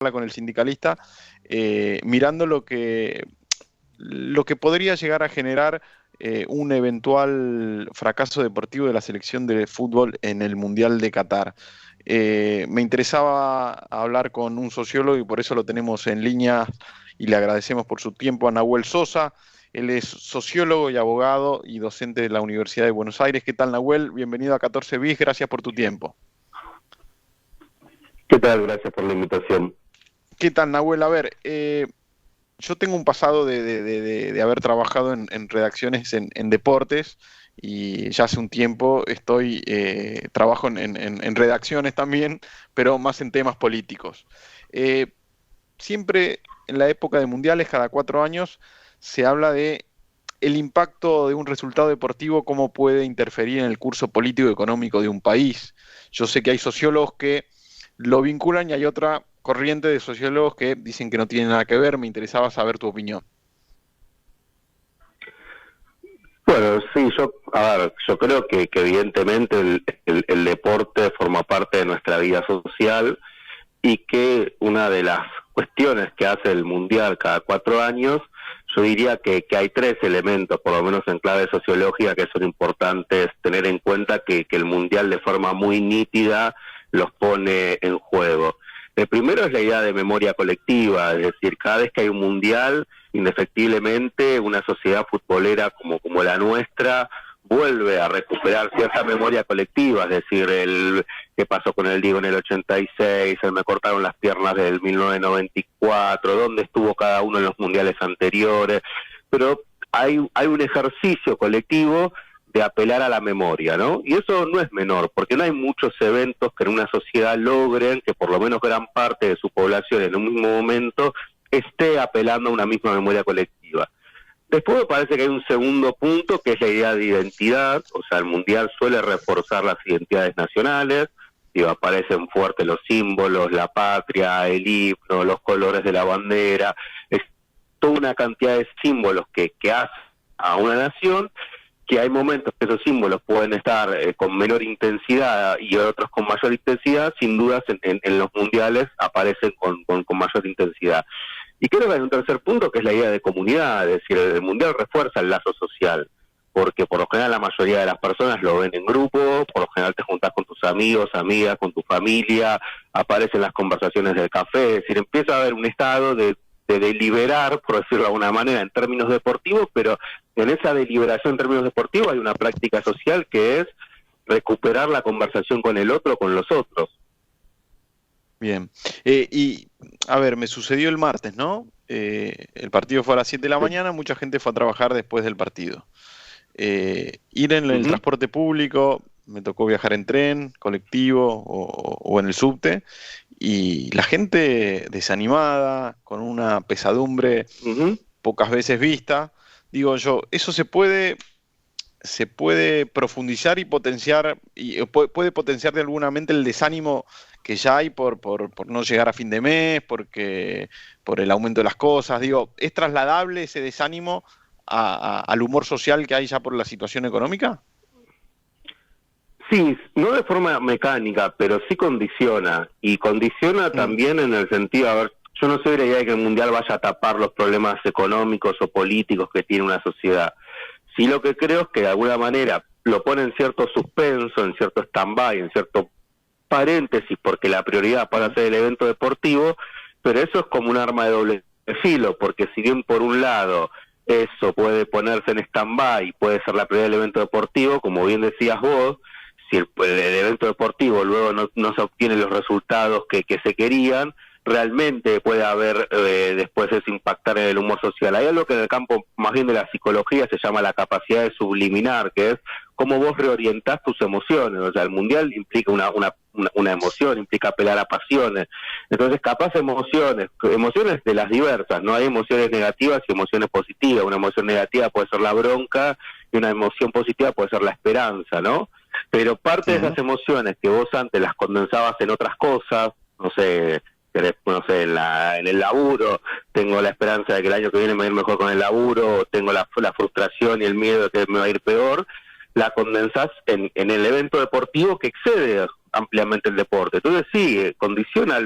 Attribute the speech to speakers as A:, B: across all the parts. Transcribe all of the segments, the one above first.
A: con el sindicalista, mirando lo que podría llegar a generar un eventual fracaso deportivo de la selección de fútbol en el Mundial de Qatar. Me interesaba hablar con un sociólogo y por eso lo tenemos en línea y le agradecemos por su tiempo a Nahuel Sosa. Él es sociólogo y abogado y docente de la Universidad de Buenos Aires. ¿Qué tal, Nahuel? Bienvenido a 14 bis, gracias por tu tiempo.
B: ¿Qué tal? Gracias por la invitación.
A: ¿Qué tal, Nahuel? A ver, yo tengo un pasado de haber trabajado en redacciones en deportes y ya hace un tiempo trabajo en redacciones también, pero más en temas políticos. Siempre en la época de mundiales, cada 4 años, se habla de el impacto de un resultado deportivo, cómo puede interferir en el curso político y económico de un país. Yo sé que hay sociólogos que lo vinculan y hay otra corriente de sociólogos que dicen que no tiene nada que ver. Me interesaba saber tu opinión.
B: Bueno, sí, yo creo que evidentemente el deporte forma parte de nuestra vida social y que una de las cuestiones que hace el Mundial cada 4 años, yo diría que hay 3 elementos, por lo menos en clave sociológica, que son importantes tener en cuenta que el Mundial de forma muy nítida los pone en juego. El primero es la idea de memoria colectiva, es decir, cada vez que hay un mundial, indefectiblemente una sociedad futbolera como la nuestra vuelve a recuperar cierta memoria colectiva, es decir, el qué pasó con el Diego en el 86, el me cortaron las piernas del 1994, dónde estuvo cada uno en los mundiales anteriores, pero hay un ejercicio colectivo de apelar a la memoria, ¿no? Y eso no es menor, porque no hay muchos eventos que en una sociedad logren que por lo menos gran parte de su población en un mismo momento esté apelando a una misma memoria colectiva. Después me parece que hay un segundo punto, que es la idea de identidad, o sea, el Mundial suele reforzar las identidades nacionales, aparecen fuertes los símbolos, la patria, el himno, los colores de la bandera, es toda una cantidad de símbolos que hace a una nación, que hay momentos que esos símbolos pueden estar con menor intensidad y otros con mayor intensidad, sin dudas en los mundiales aparecen con mayor intensidad. Y creo que hay un tercer punto que es la idea de comunidad, es decir, el mundial refuerza el lazo social, porque por lo general la mayoría de las personas lo ven en grupo, por lo general te juntás con tus amigos, amigas, con tu familia, aparecen las conversaciones del café, es decir, empieza a haber un estado de deliberar, por decirlo de alguna manera, en términos deportivos, pero en esa deliberación en términos deportivos hay una práctica social que es recuperar la conversación con el otro, con los otros.
A: Bien. Y, a ver, me sucedió el martes, ¿no? El partido fue a las 7 de la mañana, mucha gente fue a trabajar después del partido. Ir en el transporte público, me tocó viajar en tren, colectivo o en el subte, y la gente desanimada, con una pesadumbre pocas veces vista. Digo yo, eso se puede profundizar y potenciar, y puede potenciar de alguna manera el desánimo que ya hay por no llegar a fin de mes, por el aumento de las cosas. Digo, ¿es trasladable ese desánimo al humor social que hay ya por la situación económica?
B: Sí, no de forma mecánica, pero sí condiciona. Y condiciona también en el sentido, a ver, yo no soy de la idea de que el Mundial vaya a tapar los problemas económicos o políticos que tiene una sociedad. Sí, lo que creo es que de alguna manera lo pone en cierto suspenso, en cierto stand-by, en cierto paréntesis, porque la prioridad para ser el evento deportivo, pero eso es como un arma de doble filo, porque si bien por un lado eso puede ponerse en stand-by, puede ser la prioridad del evento deportivo, como bien decías vos, si el evento deportivo luego no se obtienen los resultados que se querían, realmente puede haber después es impactar en el humor social. Hay algo que en el campo más bien de la psicología se llama la capacidad de subliminar, que es cómo vos reorientás tus emociones. O sea, el mundial implica una emoción, implica apelar a pasiones. Entonces, capaz emociones de las diversas, ¿no? Hay emociones negativas y emociones positivas. Una emoción negativa puede ser la bronca y una emoción positiva puede ser la esperanza, ¿no? Pero parte de esas emociones que vos antes las condensabas en otras cosas, no sé, en el laburo, tengo la esperanza de que el año que viene me va a ir mejor con el laburo, tengo la frustración y el miedo de que me va a ir peor, la condensás en el evento deportivo que excede ampliamente el deporte. Entonces sí, condiciona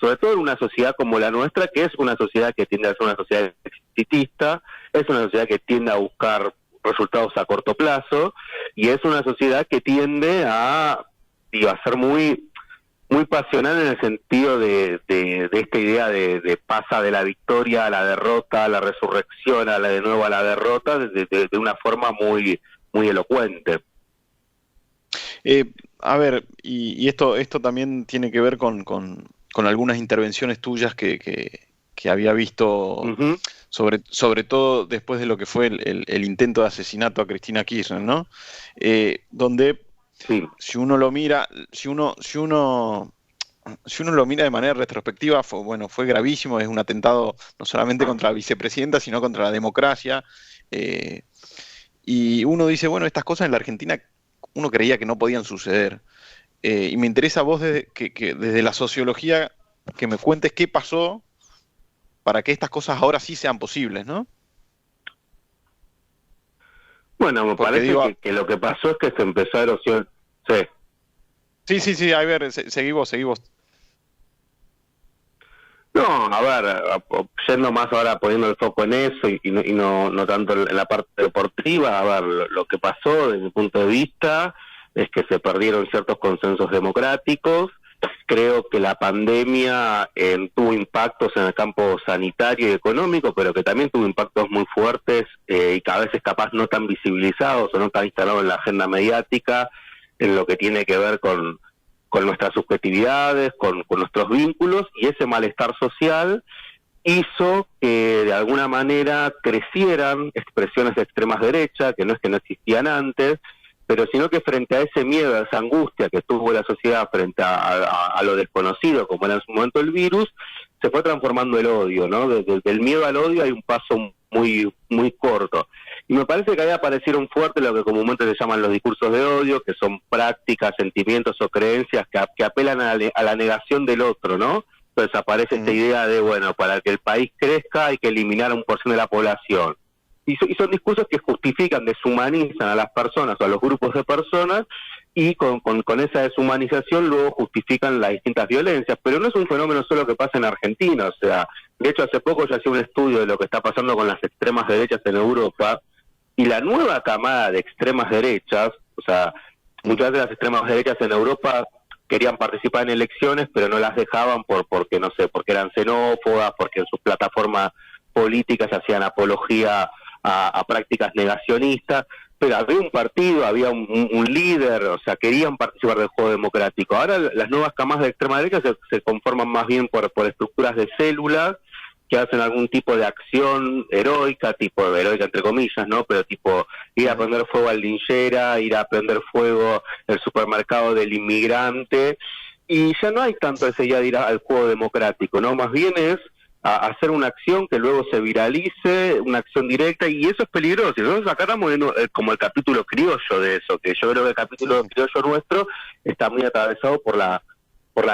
B: sobre todo en una sociedad como la nuestra, que es una sociedad que tiende a ser una sociedad exitista, es una sociedad que tiende a buscar resultados a corto plazo, y es una sociedad que tiende a ser muy pasional en el sentido de esta idea de pasa de la victoria a la derrota, a la resurrección, de nuevo a la derrota, de una forma muy elocuente.
A: A ver, y esto también tiene que ver con algunas intervenciones tuyas que había visto,
B: Uh-huh.
A: sobre todo después de lo que fue el intento de asesinato a Cristina Kirchner, ¿no? Donde
B: Sí.
A: si uno lo mira, si uno lo mira de manera retrospectiva, fue gravísimo, es un atentado no solamente contra la vicepresidenta, sino contra la democracia. Y uno dice, bueno, estas cosas en la Argentina uno creía que no podían suceder. Y me interesa vos que desde la sociología que me cuentes qué pasó para que estas cosas ahora sí sean posibles, ¿no?
B: Bueno, me
A: Porque
B: parece que lo que pasó es que se empezó a erosionar.
A: Sí, a ver, seguí vos.
B: No, a ver, yendo más ahora poniendo el foco en eso y no tanto en la parte deportiva, a ver, lo que pasó desde mi punto de vista es que se perdieron ciertos consensos democráticos. Creo que la pandemia tuvo impactos en el campo sanitario y económico, pero que también tuvo impactos muy fuertes y que a veces capaz no tan visibilizados o no tan instalados en la agenda mediática, en lo que tiene que ver con nuestras subjetividades, con nuestros vínculos, y ese malestar social hizo que de alguna manera crecieran expresiones de extremas derechas, que no es que no existían antes, pero sino que frente a ese miedo, a esa angustia que tuvo la sociedad frente a lo desconocido, como era en su momento el virus, se fue transformando el odio, ¿no? Desde el miedo al odio hay un paso muy corto. Y me parece que ahí aparecieron fuertes lo que comúnmente se llaman los discursos de odio, que son prácticas, sentimientos o creencias que apelan a la negación del otro, ¿no? Entonces aparece esta idea de, bueno, para que el país crezca hay que eliminar a un porción de la población. Y son discursos que justifican, deshumanizan a las personas o a los grupos de personas, y con esa deshumanización luego justifican las distintas violencias. Pero no es un fenómeno solo que pasa en Argentina, o sea, de hecho hace poco yo hacía un estudio de lo que está pasando con las extremas derechas en Europa, y la nueva camada de extremas derechas, o sea, muchas de las extremas derechas en Europa querían participar en elecciones, pero no las dejaban porque no sé, porque eran xenófobas, porque en sus plataformas políticas hacían apología a prácticas negacionistas, pero había un partido, había un líder, o sea, querían participar del juego democrático. Ahora las nuevas camadas de extrema derecha se conforman más bien por estructuras de células que hacen algún tipo de acción heroica entre comillas, ¿no? Pero tipo ir a prender fuego al linchera, ir a prender fuego el supermercado del inmigrante, y ya no hay tanto ese ya de ir al juego democrático, ¿no? Más bien es a hacer una acción que luego se viralice, una acción directa, y eso es peligroso. Y nosotros acá estamos viendo como el capítulo criollo de eso, que yo creo que el capítulo criollo nuestro está muy atravesado por la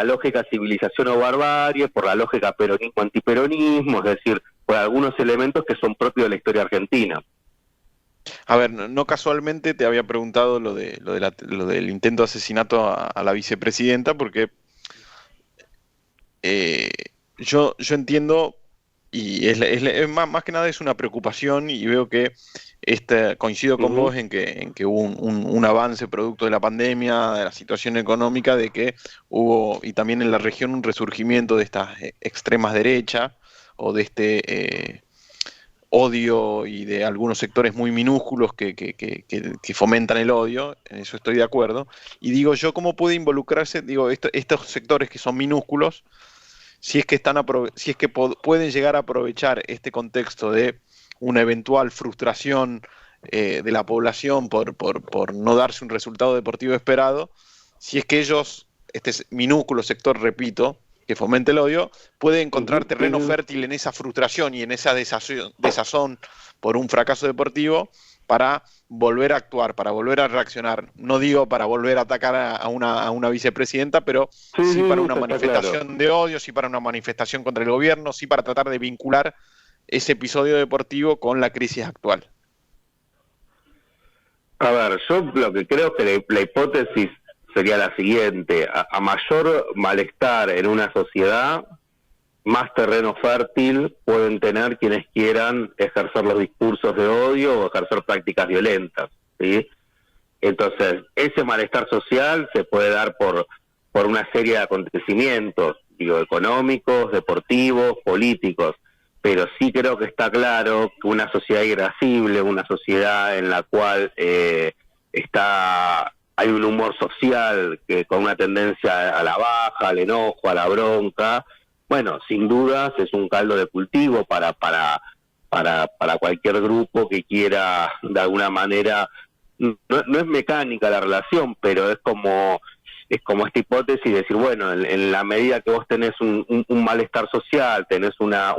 B: lógica civilización o barbarie, por la lógica peronismo-antiperonismo, es decir, por algunos elementos que son propios de la historia argentina.
A: A ver, no casualmente te había preguntado lo del intento de asesinato a la vicepresidenta, porque yo entiendo, y es más que nada es una preocupación, y veo que coincido con vos en que hubo un avance producto de la pandemia, de la situación económica, de que hubo, y también en la región, un resurgimiento de estas extremas derechas, o de este odio, y de algunos sectores muy minúsculos que fomentan el odio. En eso estoy de acuerdo. Y digo yo, ¿cómo puede involucrarse, estos sectores que son minúsculos, si es que pueden llegar a aprovechar este contexto de una eventual frustración de la población por no darse un resultado deportivo esperado, si es que ellos, este minúsculo sector, repito, que fomente el odio, puede encontrar terreno fértil en esa frustración y en esa desazón por un fracaso deportivo, para volver a actuar, para volver a reaccionar. No digo para volver a atacar a una vicepresidenta, pero sí para una manifestación de odio, sí para una manifestación contra el gobierno, sí para tratar de vincular ese episodio deportivo con la crisis actual.
B: A ver, yo lo que creo que la hipótesis sería la siguiente: a mayor malestar en una sociedad, más terreno fértil pueden tener quienes quieran ejercer los discursos de odio o ejercer prácticas violentas, ¿sí? Entonces, ese malestar social se puede dar por una serie de acontecimientos, digo, económicos, deportivos, políticos, pero sí creo que está claro que una sociedad irascible, una sociedad en la cual hay un humor social que con una tendencia a la baja, al enojo, a la bronca, bueno, sin dudas es un caldo de cultivo para cualquier grupo que quiera de alguna manera. No es mecánica la relación, pero es como esta hipótesis de decir, bueno, en la medida que vos tenés un malestar social, tenés una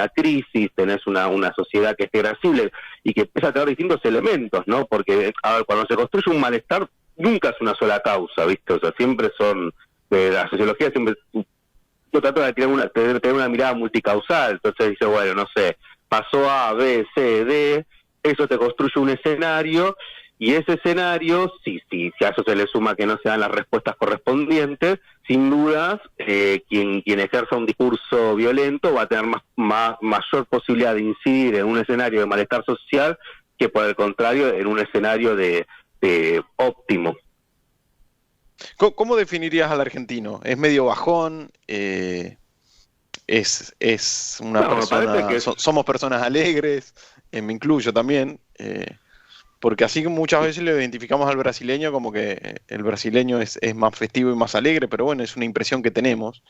B: crisis, tenés una sociedad que es irascible y que empieza a tener distintos elementos, ¿no? Porque, a ver, cuando se construye un malestar, nunca es una sola causa, ¿viste? O sea, siempre son, la sociología siempre, yo trato de tener una mirada multicausal, entonces dice, bueno, no sé, pasó A, B, C, D, eso te construye un escenario. Y ese escenario, si a eso se le suma que no se dan las respuestas correspondientes, sin dudas, quien ejerza un discurso violento va a tener mayor posibilidad de incidir en un escenario de malestar social que, por el contrario, en un escenario de óptimo.
A: ¿Cómo definirías al argentino? ¿Es medio bajón? ¿Es una persona? ¿Somos personas alegres? Me incluyo también. Porque así que muchas veces lo identificamos al brasileño como que el brasileño es más festivo y más alegre, pero bueno, es una impresión que tenemos.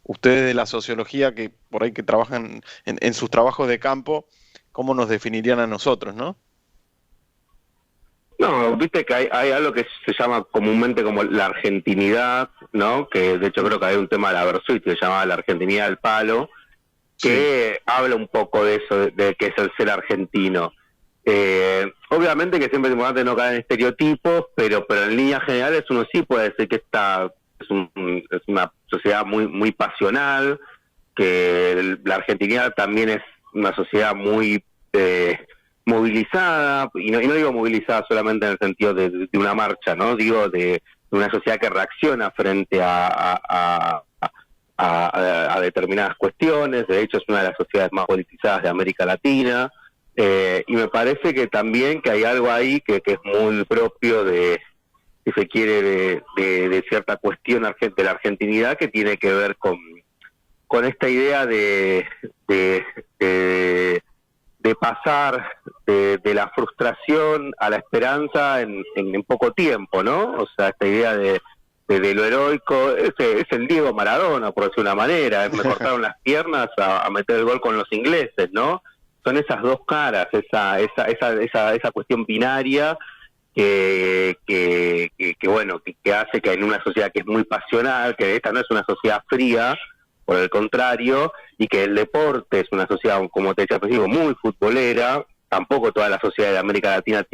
A: Ustedes de la sociología, que por ahí que trabajan en sus trabajos de campo, ¿cómo nos definirían a nosotros, no?
B: No, viste que hay algo que se llama comúnmente como la argentinidad, ¿no? Que de hecho creo que hay un tema de la Versuit que se llama la argentinidad del palo, que sí habla un poco de eso, de que es el ser argentino. Obviamente que siempre es importante no caer en estereotipos, pero en líneas generales uno sí puede decir que esta es una sociedad muy pasional, que la argentinidad también es una sociedad muy movilizada, y no digo movilizada solamente en el sentido de una marcha, ¿no? Digo de una sociedad que reacciona frente a determinadas cuestiones. De hecho es una de las sociedades más politizadas de América Latina. Y me parece que también que hay algo ahí que es muy propio si se quiere, de cierta cuestión de la argentinidad, que tiene que ver con esta idea de pasar de la frustración a la esperanza en poco tiempo, ¿no? O sea, esta idea de lo heroico, es el Diego Maradona, por decir una manera, me cortaron las piernas a meter el gol con los ingleses, ¿no? Son esas dos caras, esa cuestión binaria que hace que en una sociedad que es muy pasional, que esta no es una sociedad fría, por el contrario, y que el deporte es una sociedad, como te decía al principio, muy futbolera. Tampoco todas las sociedades de América Latina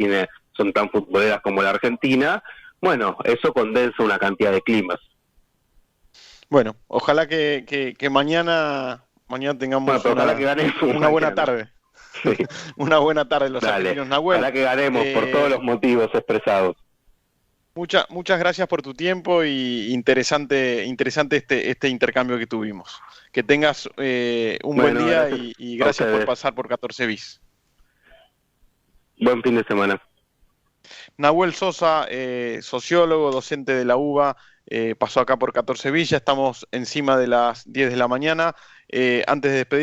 B: son tan futboleras como la Argentina. Bueno, eso condensa una cantidad de climas.
A: Bueno, ojalá que mañana tengamos una buena tarde. Sí. Una buena tarde los argentinos, Nahuel.
B: Ojalá que ganemos por todos los motivos expresados.
A: Muchas gracias por tu tiempo y interesante este intercambio que tuvimos. Que tengas un buen día y gracias por pasar por 14 bis.
B: Buen fin de semana.
A: Nahuel Sosa, sociólogo, docente de la UBA, pasó acá por 14 bis. Ya estamos encima de las 10 de la mañana. Antes de despedir